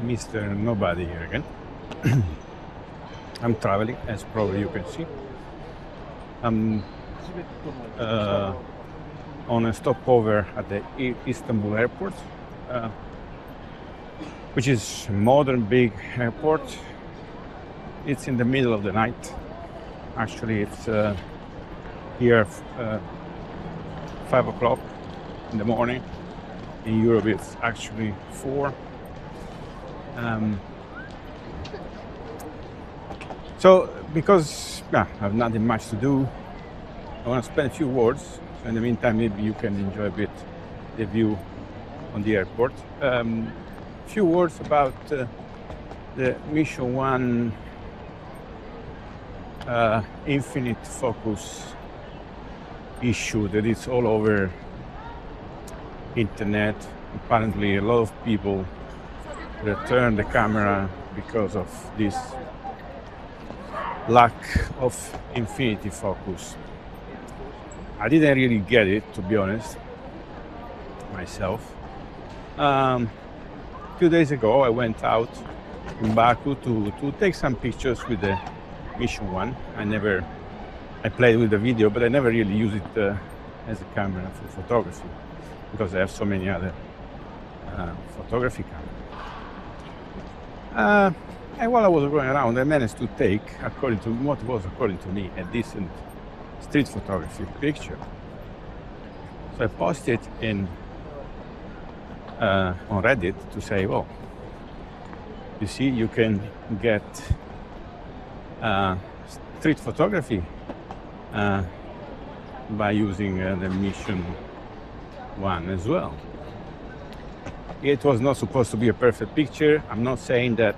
Mr. Nobody here again. I'm traveling, as probably you can see. I'm on a stopover at the Istanbul airport, which is a modern big airport. It's in the middle of the night. Actually, it's here 5 o'clock in the morning. In Europe, it's actually 4. So, because I have nothing much to do, I want to spend a few words. So in the meantime, maybe you can enjoy a bit the view on the airport. A few words about the Mission 1 infinite focus issue that is all over internet. Apparently, a lot of people return the camera because of this lack of infinity focus. I didn't really get it, to be honest, myself. A few days ago, I went out in Baku to take some pictures with the Mission 1. I played with the video, but I never really use it as a camera for photography because I have so many other photography cameras. And while I was going around, I managed to take, according to what was, according to me, a decent street photography picture. So I posted in on Reddit to say, well, you see, you can get street photography by using the Mission 1 as well. It was not supposed to be a perfect picture. I'm not saying that,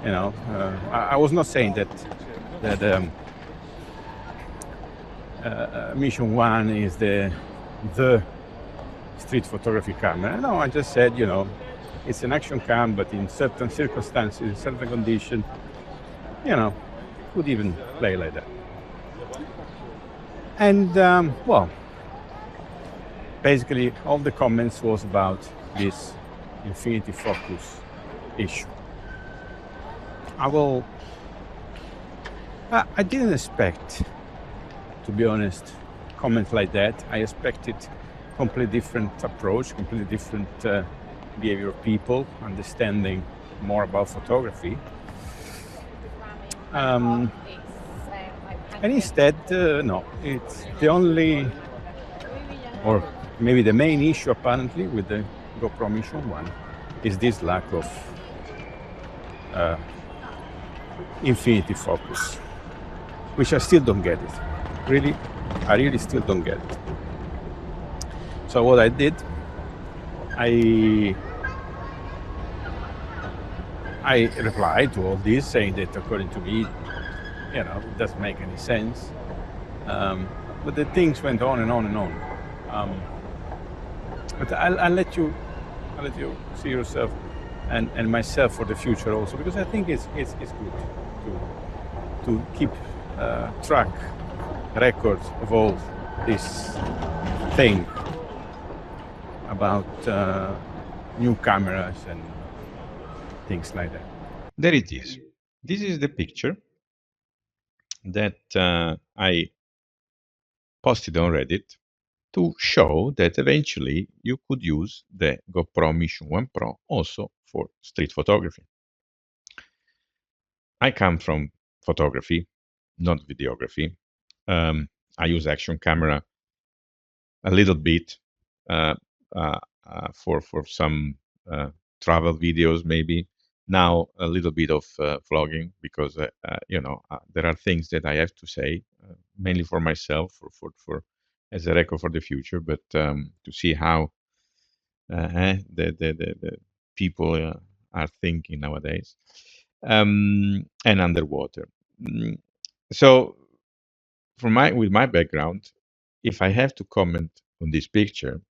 I was not saying that Mission 1 is the street photography camera. No, I just said, it's an action cam, but in certain circumstances, in certain conditions, could even play like that. And, well, basically all the comments was about this infinity focus issue. I didn't expect, to be honest, comments like that. I expected completely different approach, completely different behavior of people, understanding more about photography. And instead, no, it's the only, or maybe the main issue apparently with the GoPro Mission 1 is this lack of infinity focus, which I still don't get it. Really, I really still don't get it. So what I did, I replied to all this saying that according to me, it doesn't make any sense. But the things went on and on and on. But I'll let you see yourself and myself for the future also, because I think it's good to keep track, records of all this thing about new cameras and things like that. There it is. This is the picture that I posted on Reddit to show that eventually you could use the GoPro Mission 1 Pro also for street photography. I come from photography, not videography. I use action camera a little bit for some travel videos, maybe. Now a little bit of vlogging because there are things that I have to say, mainly for myself, for as a record for the future, but to see how the people are thinking nowadays, and underwater. So, with my background, if I have to comment on this picture,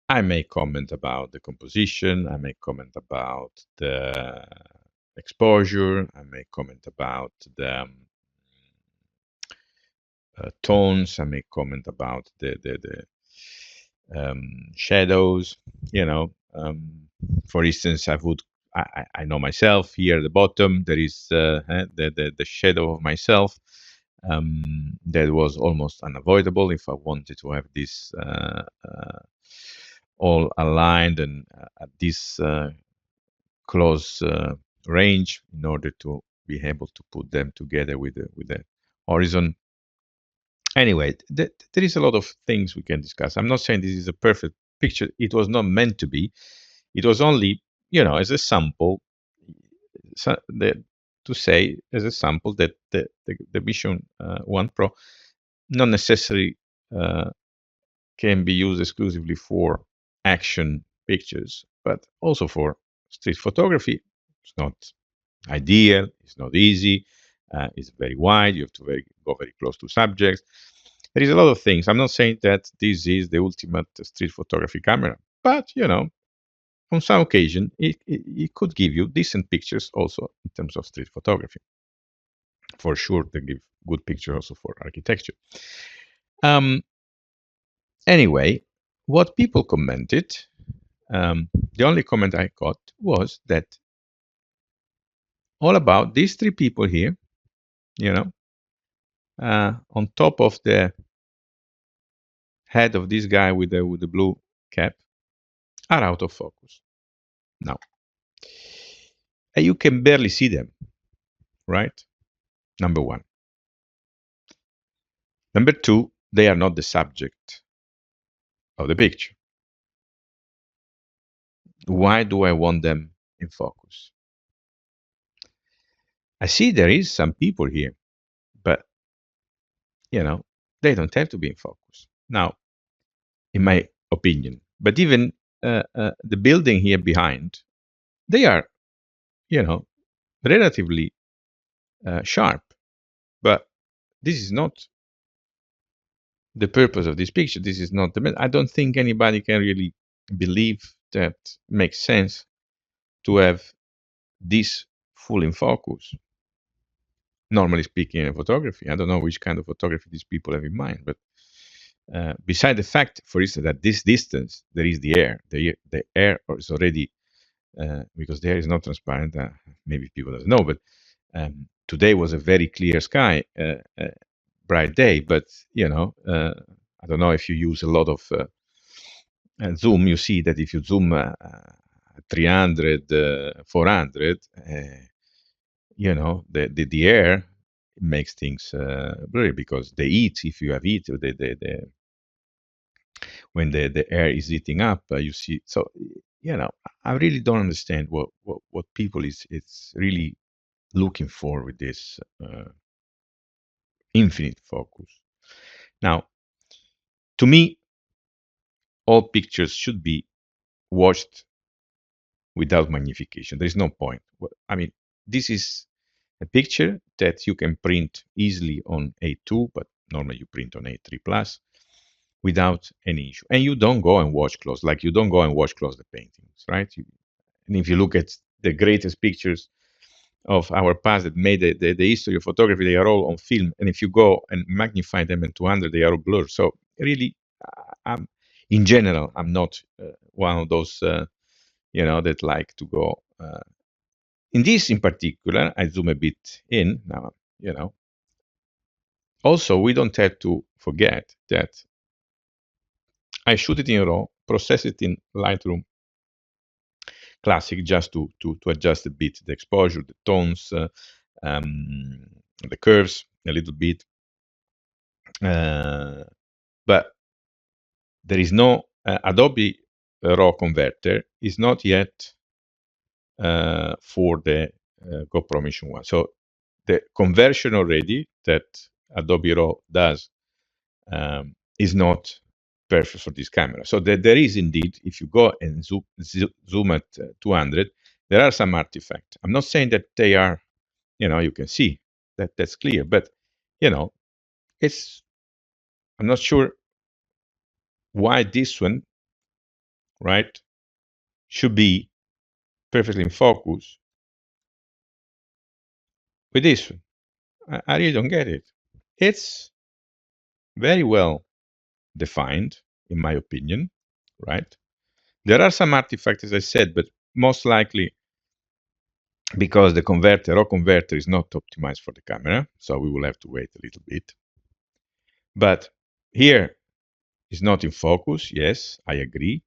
I may comment about the composition, I may comment about the exposure, I may comment about the tones, I may comment about the shadows, For instance, I know myself here at the bottom. There is the shadow of myself that was almost unavoidable if I wanted to have this all aligned and at this close range in order to be able to put them together with the horizon. Anyway, there is a lot of things we can discuss. I'm not saying this is a perfect picture. It was not meant to be. It was only, as a sample, so to say as a sample that the Mission 1 Pro not necessarily can be used exclusively for action pictures, but also for street photography. It's not ideal. It's not easy. It's very wide. You have to go very close to subjects. There is a lot of things. I'm not saying that this is the ultimate street photography camera, but on some occasion, it could give you decent pictures also in terms of street photography. For sure, they give good pictures also for architecture. Um, anyway, what people commented, the only comment I got was that all about these three people here, on top of the head of this guy with the blue cap, are out of focus now. And you can barely see them, right? Number one. Number two, they are not the subject of the picture. Why do I want them in focus? I see there is some people here, but they don't have to be in focus. Now, in my opinion, but even the building here behind, they are, relatively sharp, but this is not the purpose of this picture. This is not the. I don't think anybody can really believe that makes sense to have this full in focus. Normally speaking, in photography, I don't know which kind of photography these people have in mind, but beside the fact, for instance, that this distance there is the air. The air is already because the air is not transparent. Maybe people don't know, but today was a very clear sky, bright day. But I don't know if you use a lot of zoom. You see that if you zoom 300, 400, the air makes things blurry because the heat, if you have heat, when the air is heating up, you see. So, I really don't understand what people is really looking for with this infinite focus. Now, to me, all pictures should be watched without magnification. There is no point. I mean, this is a picture that you can print easily on A2, but normally you print on A3 plus without any issue. And you don't go and watch close, like you don't go and watch close the paintings, right? And if you look at the greatest pictures of our past that made the history of photography, they are all on film. And if you go and magnify them in 200, they are all blurred. So really, in general, I'm not one of those, that like to go. In this in particular, I zoom a bit in now, Also, we don't have to forget that I shoot it in RAW, process it in Lightroom Classic just to adjust a bit the exposure, the tones, the curves a little bit. But there is no Adobe RAW converter is not yet for the GoPro Mission 1. So the conversion already that Adobe RAW does is not perfect for this camera. So there is indeed, if you go and zoom at 200, there are some artifacts. I'm not saying that they are, you can see that's clear, but I'm not sure why this one, right, should be perfectly in focus with this one. I really don't get it. It's very well defined, in my opinion, right? There are some artifacts, as I said, but most likely because the raw converter is not optimized for the camera, so we will have to wait a little bit. But here is not in focus. Yes, I agree,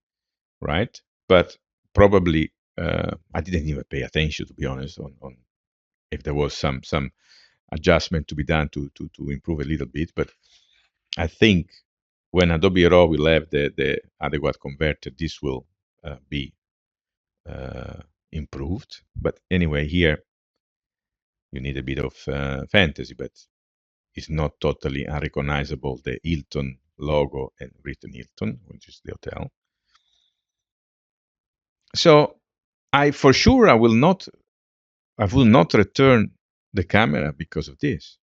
right? But probably I didn't even pay attention, to be honest, on if there was some adjustment to be done to improve a little bit. But I think when Adobe Raw will have the adequate converter, this will be improved. But anyway, here you need a bit of fantasy, but it's not totally unrecognizable, the Hilton logo and written Hilton, which is the hotel. So for sure I will not return the camera because of this.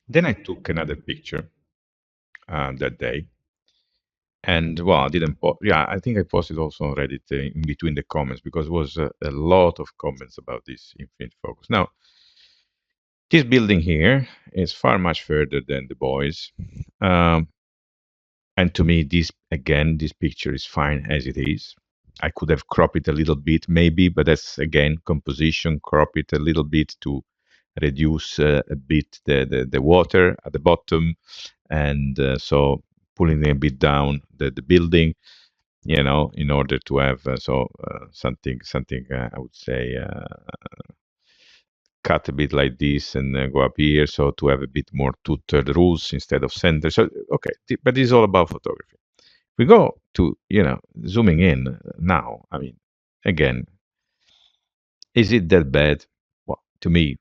Then I took another picture that day, and well, I didn't. Yeah, I think I posted also on Reddit in between the comments because it was a lot of comments about this infinite focus. Now, this building here is far much further than the boys, and to me, this picture is fine as it is. I could have cropped it a little bit, maybe, but that's again composition. Crop it a little bit to reduce a bit the water at the bottom, and so pulling a bit down the building, in order to have something I would say cut a bit like this and go up here, so to have a bit more two-third rules instead of center. So okay, but it's all about photography. We go to zooming in now. I mean, again, is it that bad? Well, to me,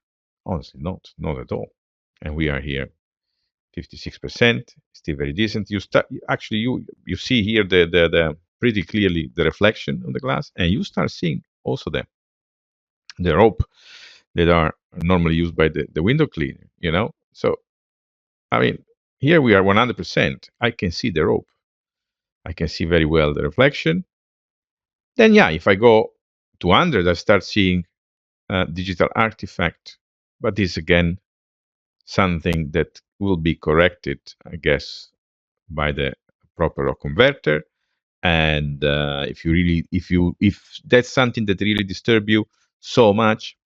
honestly, not at all. And we are here 56%, still very decent. Actually you see here the pretty clearly the reflection on the glass, and you start seeing also the rope that are normally used by the window cleaner. So I mean, here we are 100%. I can see the rope. I can see very well the reflection. Then yeah, if I go to 100, I start seeing digital artifact, but this again something that will be corrected, I guess, by the proper converter. And if that's something that really disturb you so much,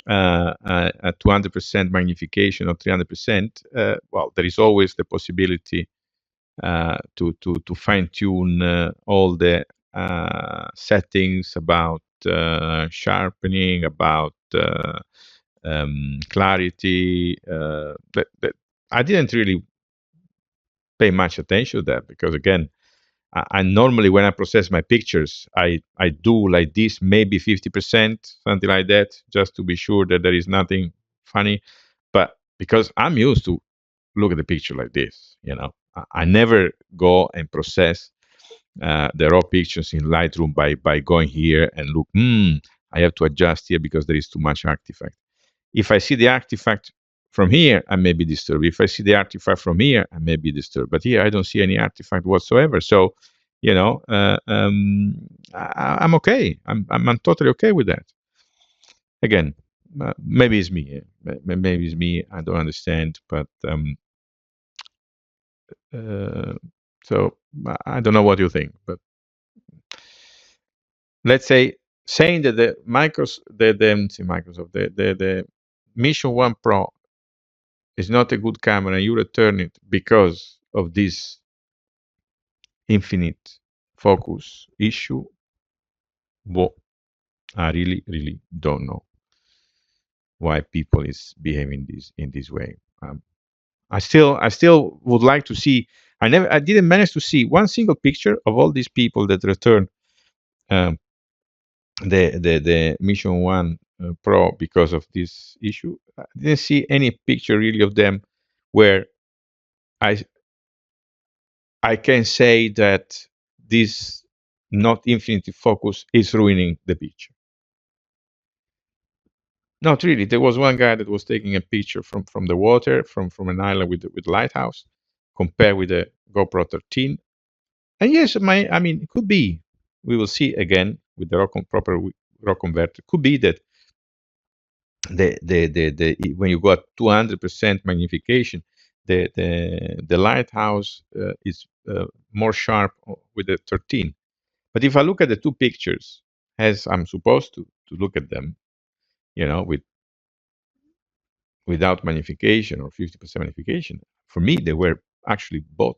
at 200% magnification or 300%, well, there is always the possibility to fine tune all the settings about sharpening, about clarity. That I didn't really pay much attention to that because again, I normally when I process my pictures, I do like this, maybe 50%, something like that, just to be sure that there is nothing funny. But because I'm used to look at the picture like this, I never go and process the raw pictures in Lightroom by going here and look. I have to adjust here because there is too much artifact. If I see the artifact from here, I may be disturbed. If I see the artifact from here, I may be disturbed. But here, I don't see any artifact whatsoever. So, I'm okay. I'm totally okay with that. Again, maybe it's me. Maybe it's me. I don't understand. But so I don't know what you think. But let's say saying that the Microsoft, the Mission 1 Pro is not a good camera and you return it because of this infinite focus issue, well, I really don't know why people is behaving in this way. I still would like to see. I didn't manage to see one single picture of all these people that return um, the Mission One Pro because of this issue. I didn't see any picture really of them where I I can say that this not infinity focus is ruining the picture. Not really. There was one guy that was taking a picture from the water from an island with lighthouse, compared with the GoPro 13. And yes, I mean, it could be. We will see again with the proper raw converter. Could be that the when you got 200% magnification, the lighthouse is more sharp with the 13. But if I look at the two pictures as I'm supposed to look at them, with without magnification or 50% magnification, for me they were actually both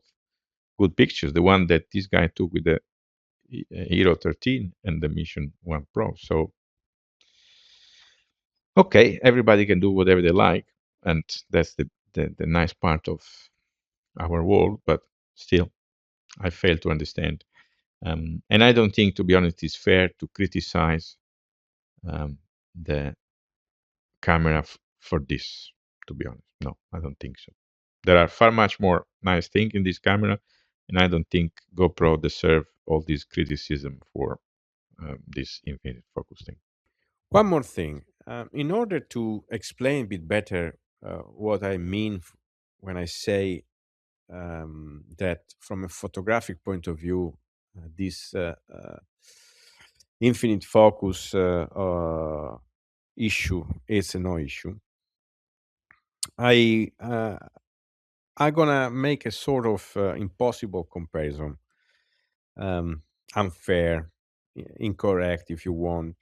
good pictures. The one that this guy took with the Hero 13 and the Mission 1 Pro. So okay, everybody can do whatever they like, and that's the nice part of our world. But still, I fail to understand, and I don't think, to be honest, it's fair to criticize the camera for this. To be honest, no, I don't think so. There are far much more nice things in this camera, and I don't think GoPro deserve all this criticism for this infinite focus thing. One more thing. In order to explain a bit better what I mean when I say that from a photographic point of view, this infinite focus issue is a no issue. I'm gonna make a sort of impossible comparison, um, unfair, incorrect, if you want.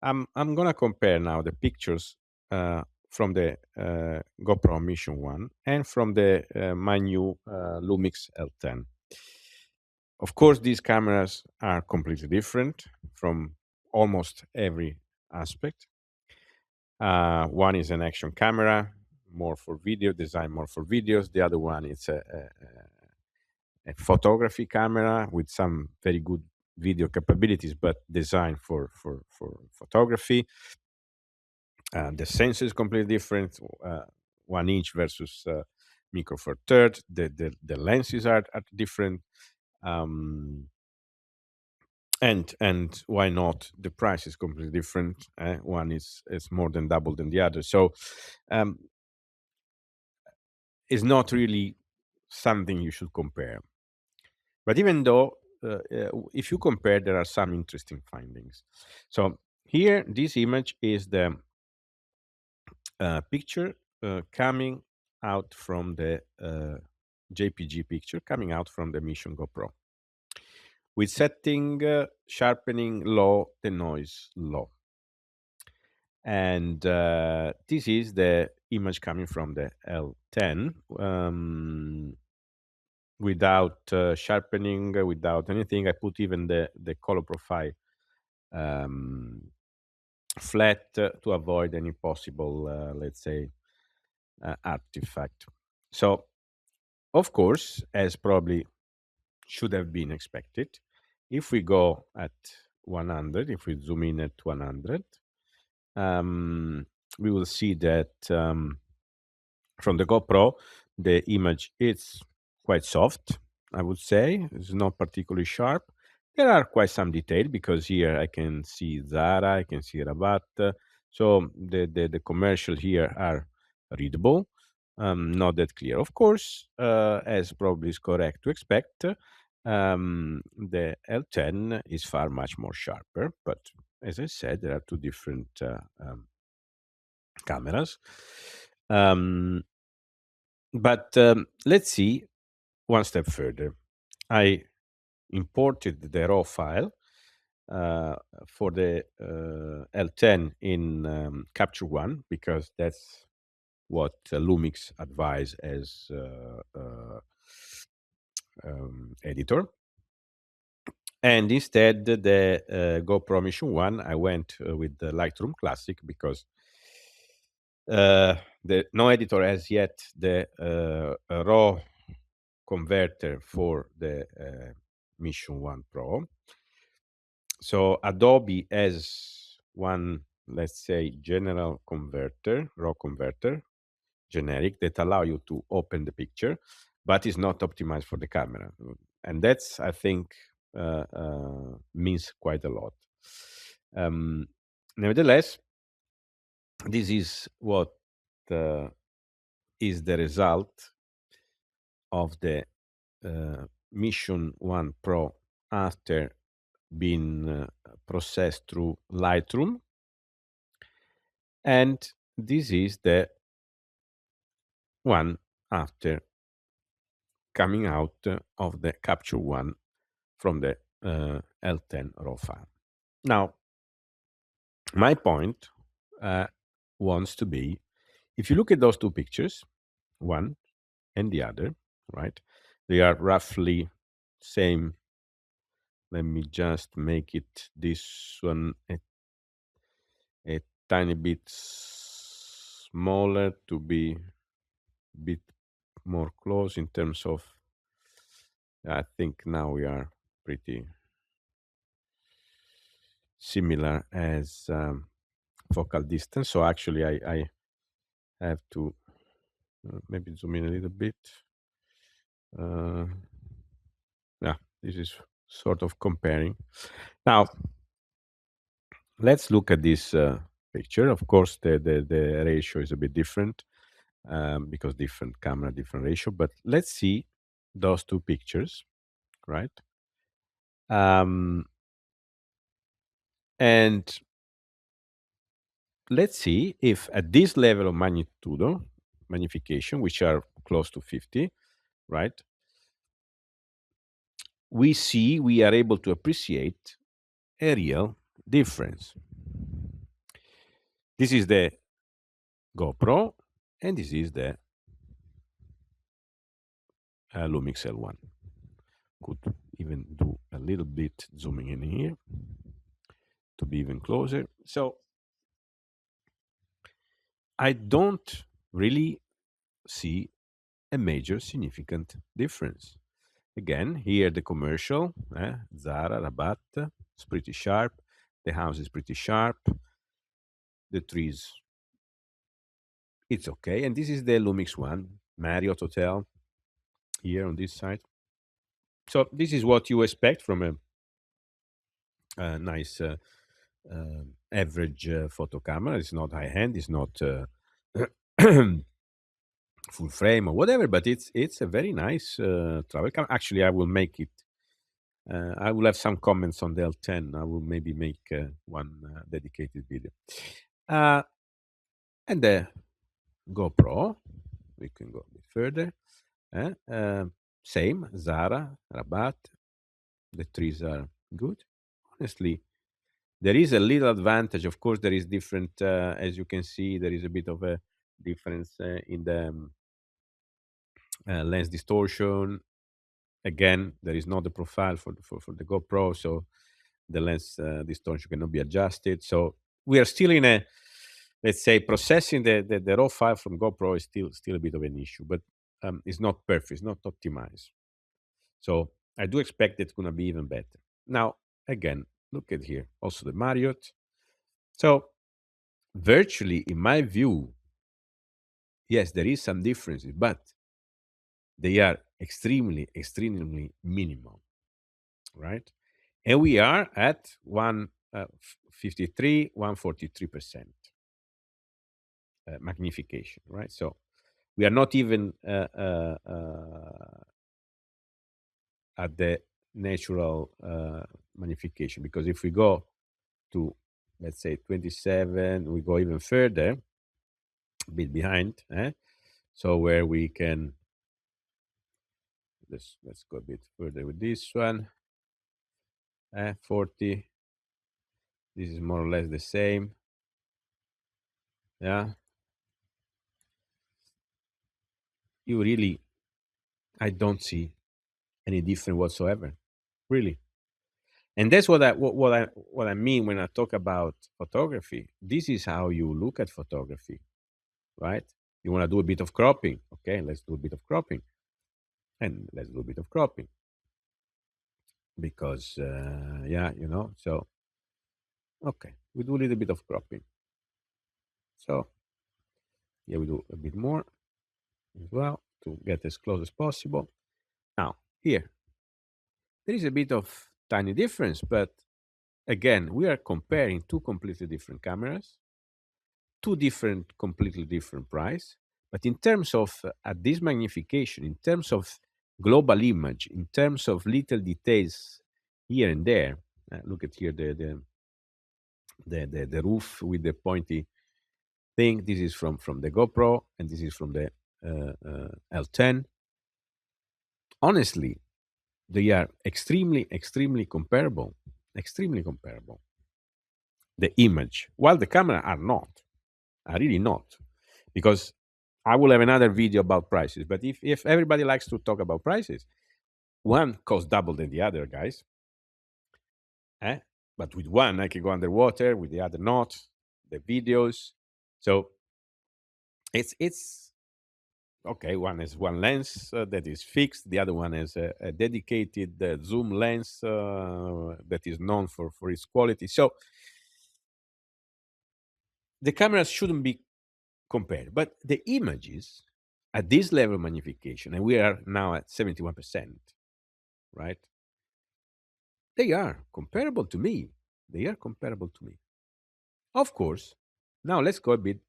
I'm gonna compare now the pictures from the GoPro Mission 1 and from the my new Lumix L10. Of course, these cameras are completely different from almost every aspect. One is an action camera, more for video, designed more for videos. The other one is a photography camera with some very good video capabilities, but designed for photography. The sensor is completely different. 1 inch versus micro four third. The lenses are different. Um, and why not? The price is completely different. One is more than double than the other. So um, it's not really something you should compare. But even though, if you compare, there are some interesting findings. So here, this image is the picture coming out from the JPG picture coming out from the Mission GoPro. With setting sharpening low, the noise low. And this is the image coming from the L10 without sharpening, without anything. I put even the color profile um, flat to avoid any possible, let's say, artifact. So, of course, as probably should have been expected, if we go at 100, if we zoom in at 100, we will see that from the GoPro, the image is quite soft, I would say. It's not particularly sharp. There are quite some detail because here I can see Zara, I can see Rabat. So the commercial here are readable, not that clear. Of course, as probably is correct to expect, the L10 is far much more sharper. But as I said, there are two different cameras. Um, but let's see one step further. I imported the raw file for the L10 in Capture One because that's what Lumix advise as editor. And instead, the GoPro Mission 1, I went with the Lightroom Classic because the no editor has yet the raw converter for the Mission 1 Pro. So Adobe has one, let's say, general converter, raw converter, generic, that allow you to open the picture, but is not optimized for the camera. And that's, I think, means quite a lot. Nevertheless, this is what uh, is the result of the Mission 1 Pro after being processed through Lightroom. And this is the one after coming out of the Capture One from the L10 RAW file. Now, my point wants to be, if you look at those two pictures, one and the other, right? They are roughly same. Let me just make it this one a tiny bit smaller to be a bit more close in terms of, I think now we are pretty similar as focal distance. So actually I have to maybe zoom in a little bit. Yeah, this is sort of comparing. Now, let's look at this picture. Of course, the ratio is a bit different because different camera, different ratio. But let's see those two pictures, right? And let's see if at this level of magnitude, magnification, which are close to 50, right? We are able to appreciate a real difference. This is the GoPro, and this is the Lumix L1. Could even do a little bit zooming in here to be even closer. So I don't really see a major significant difference. Again, here the commercial, Zara, Rabat, it's pretty sharp. The house is pretty sharp. The trees, it's okay. And this is the Lumix one, Marriott Hotel, here on this side. So this is what you expect from a nice average photo camera. It's not high end. It's not full frame or whatever, but it's a very nice travel camera. Actually, I will make it. I will have some comments on the L10. I will maybe make one dedicated video. And the GoPro, we can go a bit further. Same, Zara, Rabat. The trees are good. Honestly, there is a little advantage. Of course, there is different, as you can see, there is a bit of a difference in the lens distortion. Again, there is not the profile for the GoPro, so the lens distortion cannot be adjusted. So we are still in a, let's say, processing the raw file from GoPro is still a bit of an issue, but it's not perfect, it's not optimized. So I do expect it's going to be even better. Now, again, look at here, also the Marriott. So virtually, in my view, yes, there is some differences, but they are extremely minimal, right? And we are at 153, 143% magnification, right? So we are not even at the natural magnification, because if we go to, let's say, 27, we go even further, a bit behind, so where we can, let's go a bit further with this one, 40, this is more or less the same, yeah. You really, I don't see any difference whatsoever, really. And that's what I mean when I talk about photography. This is how you look at photography, right? You want to do a bit of cropping, okay? Let's do a bit of cropping, and let's do a bit of cropping because, yeah, So, okay, we do a little bit of cropping. So, yeah, we do a bit more as well to get as close as possible. Now, here, there is a bit of tiny difference, but again, we are comparing two completely different cameras, two different, completely different price. But in terms of at this magnification, in terms of global image, in terms of little details here and there, look at here the roof with the pointy thing. This is from the GoPro, and this is from the L10. Honestly, they are extremely comparable. extremely comparable. The image, while the camera are really not, because I will have another video about prices. But if everybody likes to talk about prices, one costs double than the other, guys. Eh? But with one, I can go underwater. With the other, not. The videos. So it's okay. One has one lens that is fixed. The other one has a dedicated zoom lens that is known for its quality. So the cameras shouldn't be compared, but the images at this level of magnification, and we are now at 71%, right? They are comparable to me. They are comparable to me. Of course. Now let's go a bit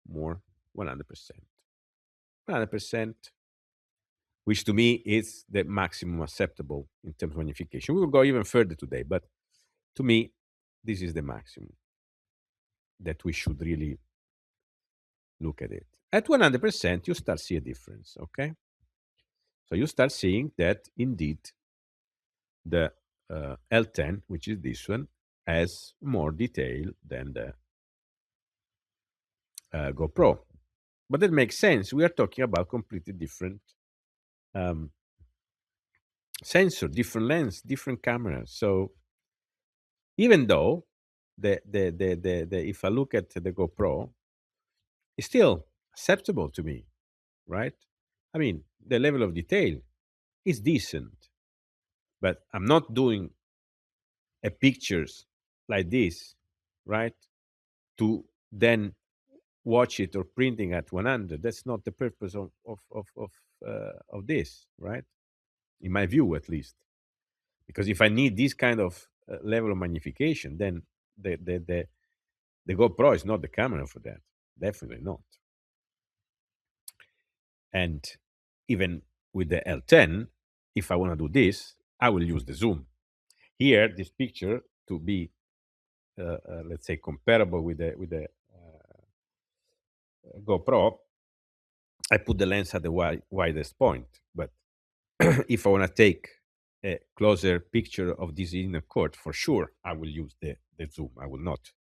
more 100%. 100%, which to me is the maximum acceptable in terms of magnification. We will go even further today, but to me, this is the maximum that we should really look at it. At 100%, you start see a difference, okay? So you start seeing that indeed the L10, which is this one, has more detail than the GoPro. But that makes sense. We are talking about completely different um, sensor, different lens, different cameras. So even though the if I look at the GoPro, it's still acceptable to me, right? I mean, the level of detail is decent, but I'm not doing a pictures like this, right? To then watch it or printing at 100. That's not the purpose of this, right? In my view, at least. Because if I need this kind of level of magnification, then the GoPro is not the camera for that. Definitely not. And even with the L10, if I want to do this, I will use the zoom. Here, this picture to be, let's say, comparable with the GoPro, I put the lens at the widest point. But if I want to take a closer picture of this inner court, for sure, I will use the zoom. I will not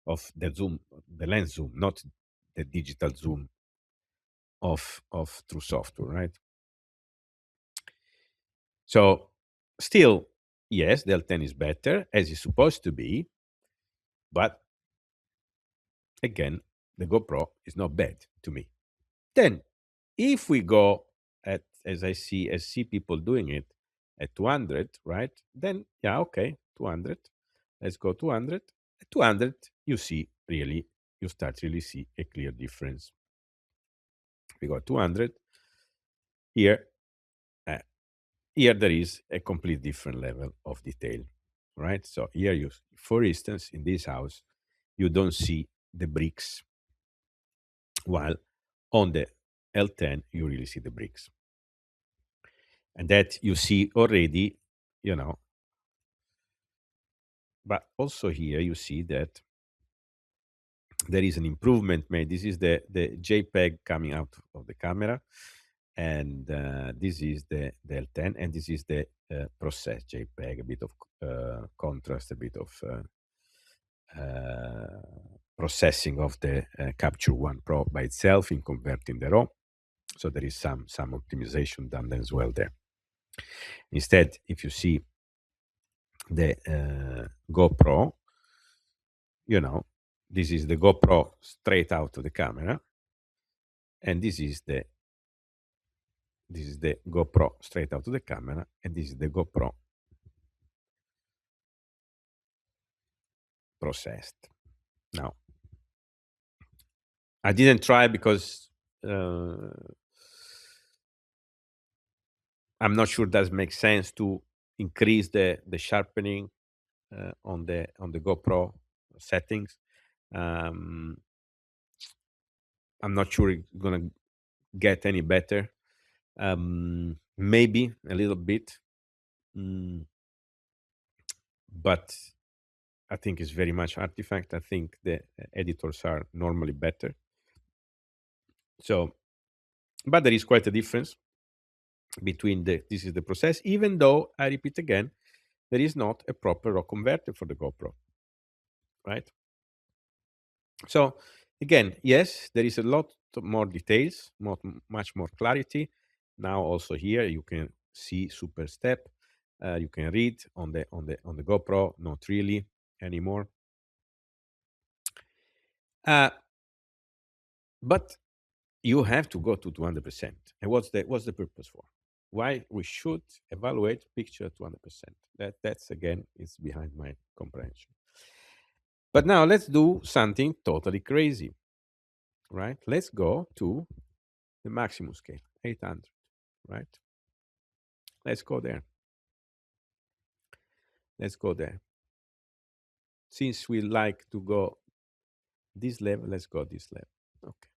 of the zoom, the lens zoom, not the digital zoom of through software, right? So still, yes, the L10 is better as it's supposed to be, but again, the GoPro is not bad to me. Then, if we go at as I see people doing it at 200, right? Then yeah, okay, 200. Let's go 200. At 200, you start really see a clear difference. We got 200 here. Uh, Here there is a complete different level of detail, right? So here you, for instance, in this house, you don't see the bricks, while on the L10 you really see the bricks, and that you see already, you know. But also here you see that there is an improvement made. This is the JPEG coming out of the camera, and this is the L10, and this is the process JPEG, a bit of contrast, a bit of processing of the Capture One Pro by itself in converting the RAW. So there is some optimization done as well there. Instead, if you see the GoPro, you know, this is the GoPro straight out of the camera, and this is the GoPro straight out of the camera, and this is the GoPro processed. Now, I didn't try because I'm not sure that makes sense to increase the sharpening on the GoPro settings. I'm not sure it's gonna get any better. Maybe a little bit, but I think it's very much artifact. I think the editors are normally better. So, but there is quite a difference between this is the process. Even though I repeat again, there is not a proper RAW converter for the GoPro, right? So again, yes, there is a lot more details, much more clarity. Now also here you can see super step. You can read on the GoPro, not really anymore. But you have to go to 200%. And what's the purpose for? Why we should evaluate picture 200%? That's again is behind my comprehension. But now let's do something totally crazy, right? Let's go to the maximum scale, 800, right? Let's go there. Let's go there. Since we like to go this level, let's go this level. Okay.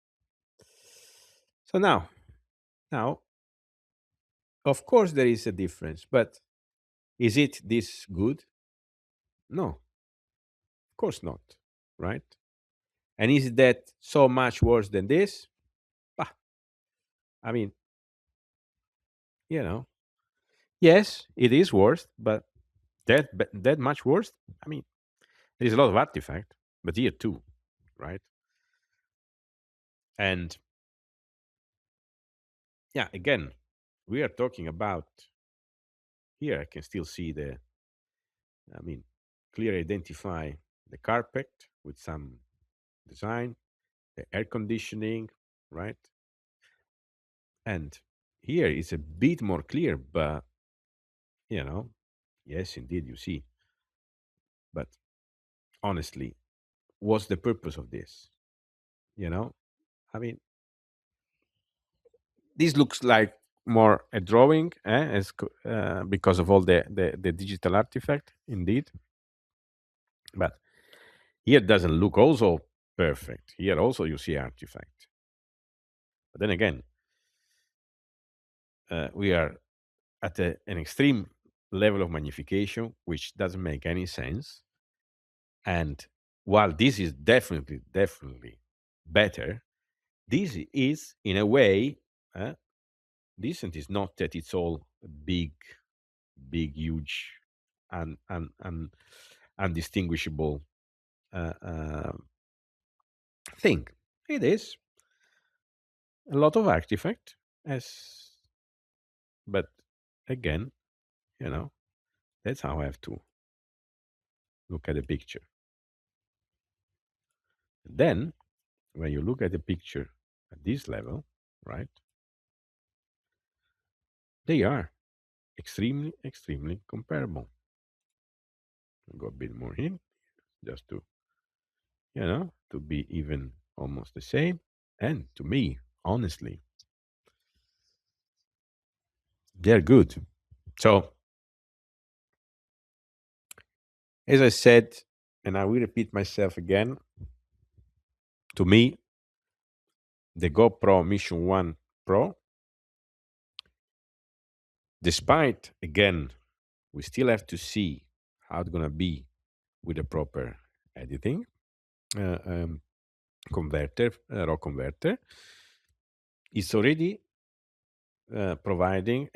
So now, of course, there is a difference, but is it this good? No, of course not, right? And is that so much worse than this? Bah, I mean, yes, it is worse, but that much worse. I mean, there is a lot of artifact, but here too, right? And yeah, again, we are talking about here. I can still see clearly identify the carpet with some design, the air conditioning, right? And here it's a bit more clear, but yes, indeed, you see. But honestly, what's the purpose of this? I mean, this looks like more a drawing, because of all the digital artifact, indeed. But here it doesn't look also perfect. Here also you see artifact. But then again, we are at an extreme level of magnification, which doesn't make any sense. And while this is definitely better, this is in a way decent. Is not that it's all big, huge, and undistinguishable thing. It is a lot of artifact, but again, that's how I have to look at the picture. Then, when you look at the picture at this level, right, they are extremely comparable. I'll go a bit more in, just to, to be even almost the same. And to me, honestly, they're good. So, as I said, and I will repeat myself again, to me, the GoPro Mission 1 Pro, despite, again, we still have to see how it's going to be with a proper editing converter, RAW converter, it's already providing,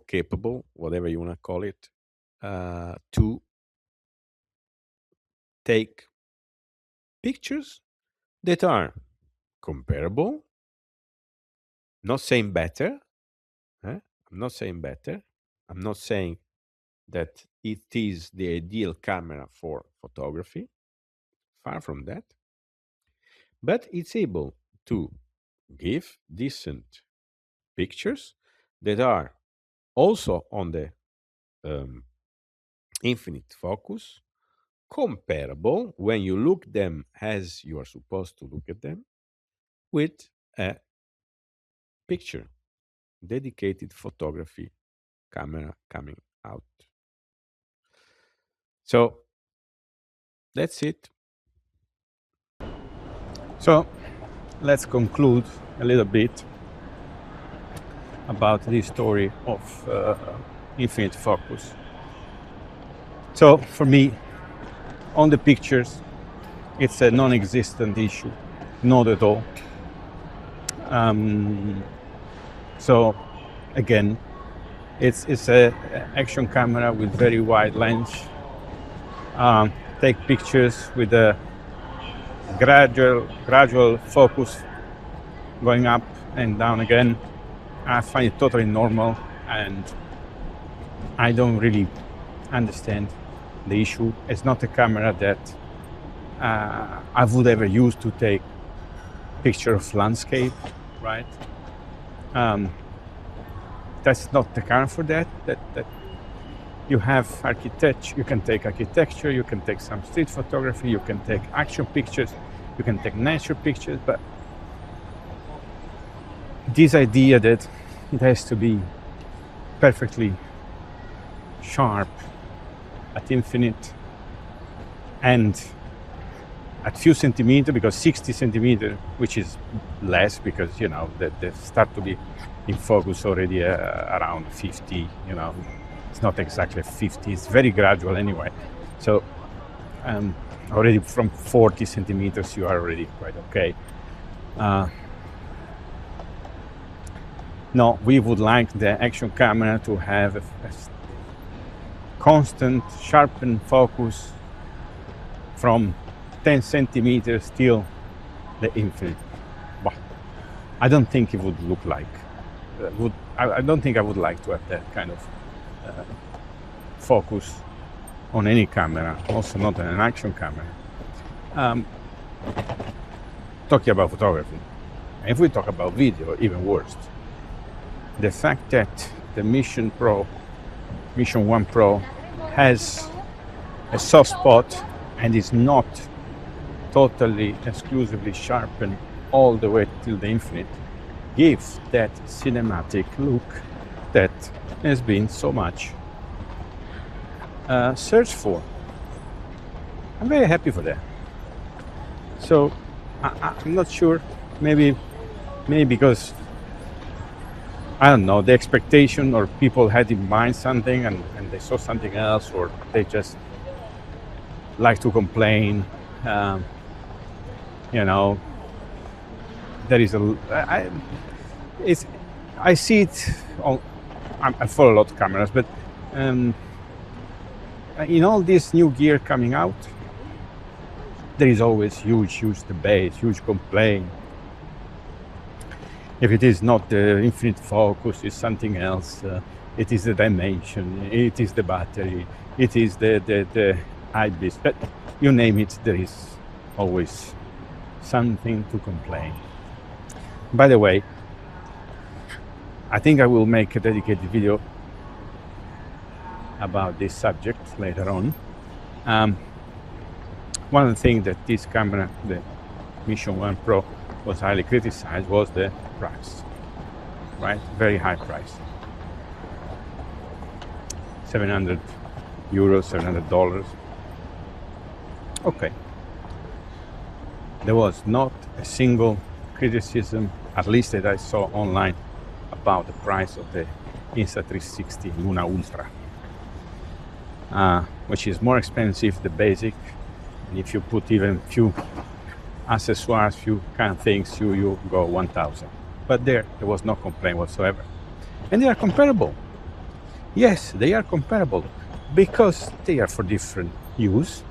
capable, whatever you want to call it, to take pictures that are comparable. Not saying better. I'm not saying better. I'm not saying that it is the ideal camera for photography. Far from that. But it's able to give decent pictures that are also on the infinite focus, comparable when you look them as you are supposed to look at them, with a picture, dedicated photography camera coming out. So that's it. So let's conclude a little bit about this story of infinite focus. So for me, on the pictures, it's a non-existent issue, not at all. So again, It's a action camera with very wide lens. Take pictures with a gradual focus going up and down again. I find it totally normal, and I don't really understand the issue. It's not a camera that I would ever use to take picture of landscape, right? That's not the camera for that. That you have architecture, you can take architecture, you can take some street photography, you can take action pictures, you can take nature pictures, but this idea that it has to be perfectly sharp at infinite and at few centimeters, because 60 centimeters, which is less because, you know, they start to be in focus already around 50, you know, it's not exactly 50, it's very gradual anyway. So already from 40 centimeters, you are already quite okay. No, we would like the action camera to have a constant sharpened focus from 10 centimeters till the infinite. But I don't think it would look like, I don't think I would like to have that kind of focus on any camera, also not on an action camera. Talking about photography, if we talk about video, even worse. The fact that the Mission 1 Pro has a soft spot and is not totally exclusively sharpened all the way till the infinite gives that cinematic look that has been so much searched for. I'm very happy for that. So I'm not sure, maybe because I don't know, the expectation, or people had in mind something and they saw something else, or they just like to complain. You know, there is I see it on, I follow a lot of cameras, but in all this new gear coming out, there is always huge debate, huge complaint. If it is not the infinite focus, it's something else. It is the dimension, it is the battery, it is the IBIS, but you name it, there is always something to complain. By the way, I think I will make a dedicated video about this subject later on. One of the things that this camera, the Mission 1 Pro, was highly criticized was the price, right? Very high price. 700 euros, $700. Okay. There was not a single criticism, at least that I saw online, about the price of the Insta360 Luna Ultra, which is more expensive, the basic. And if you put even few accessoires, few kind of things, you go 1,000. But there was no complaint whatsoever. And they are comparable. Yes, they are comparable because they are for different use,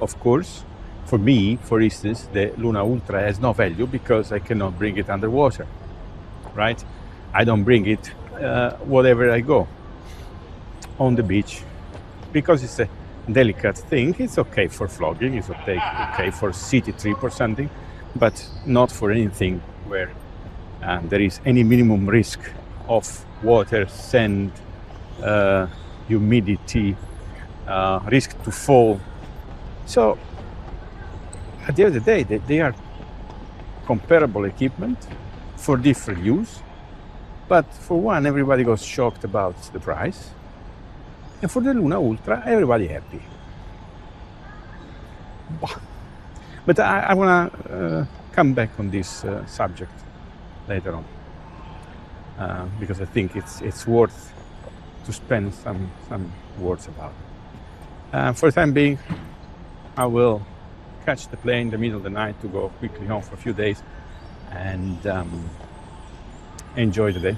of course. For me, for instance, the Luna Ultra has no value because I cannot bring it underwater, right? I don't bring it wherever I go. On the beach, because it's a delicate thing, it's okay for vlogging, it's okay for city trip or something, but not for anything where there is any minimum risk of water, sand, humidity, risk to fall. So at the end of the day, they are comparable equipment for different use. But for one, everybody got shocked about the price. And for the Luna Ultra, everybody happy. But I want to come back on this subject later on. Because I think it's worth to spend some words about it. For the time being, I will catch the plane in the middle of the night to go quickly home for a few days and enjoy the day.